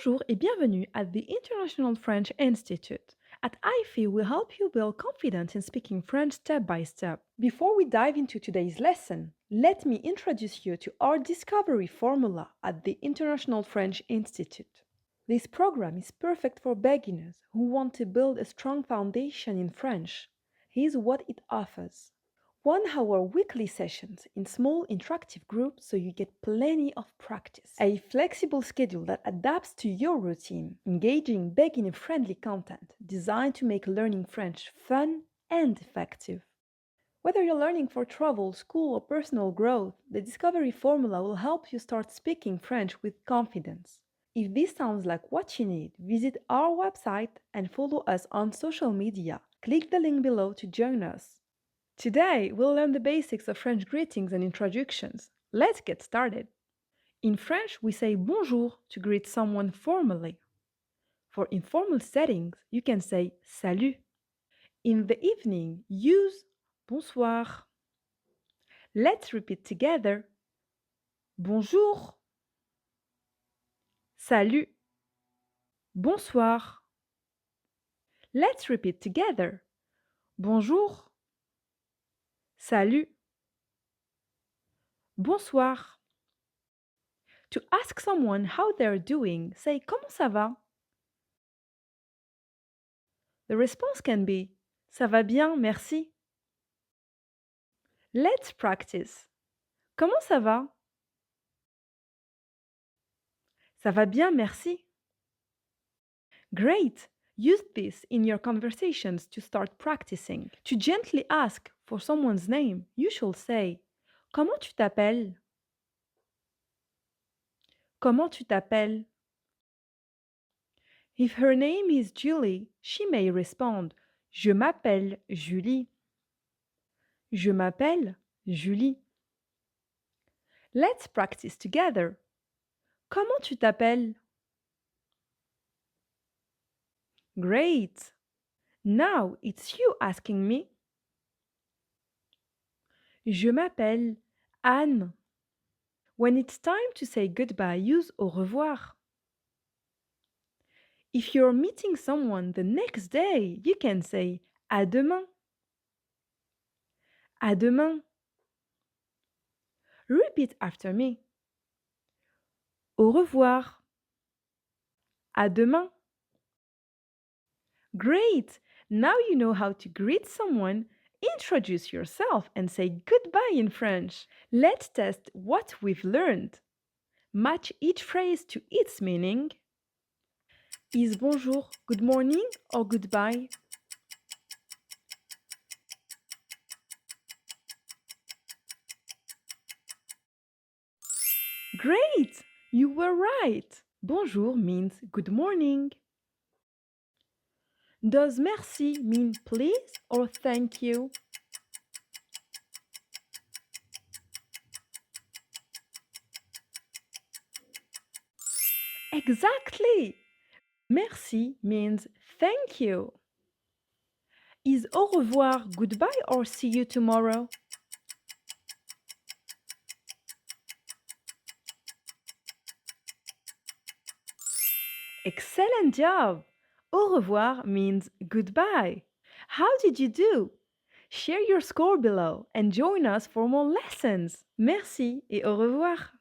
Bonjour et bienvenue at the International French Institute. At IFE, we help you build confidence in speaking French step by step. Before we dive into today's lesson, let me introduce you to our discovery formula at the International French Institute. This program is perfect for beginners who want to build a strong foundation in French. Here's what it offers: 1 hour weekly sessions in small interactive groups so you get plenty of practice. A flexible schedule that adapts to your routine. Engaging, beginner friendly content designed to make learning French fun and effective. Whether you're learning for travel, school, or personal growth, the Discovery Formula will help you start speaking French with confidence. If this sounds like what you need, visit our website and follow us on social media. Click the link below to join us. Today, we'll learn the basics of French greetings and introductions. Let's get started. In French, we say bonjour to greet someone formally. For informal settings, you can say salut. In the evening, use bonsoir. Let's repeat together. Bonjour. Salut. Bonsoir. Let's repeat together. Bonjour. Salut. Bonsoir. To ask someone how they're doing, say comment ça va? The response can be ça va bien, merci. Let's practice. Comment ça va? Ça va bien, merci. Great! Use this in your conversations to start practicing. To gently ask for someone's name, you should say comment tu t'appelles? Comment tu t'appelles? If her name is Julie, she may respond Je m'appelle Julie. Je m'appelle Julie. Let's practice together. Comment tu t'appelles? Great! Now it's you asking me. Je m'appelle Anne. When it's time to say goodbye, use au revoir. If you're meeting someone the next day, you can say à demain. À demain. Repeat after me. Au revoir. À demain. Great! Now you know how to greet someone, introduce yourself, and say goodbye in French. Let's test what we've learned. Match each phrase to its meaning. Is bonjour good morning or goodbye? Great! You were right. Bonjour means good morning. Does merci mean please or thank you? Exactly! Merci means thank you. Is au revoir goodbye or see you tomorrow? Excellent job! Au revoir means goodbye. How did you do? Share your score below and join us for more lessons. Merci et au revoir!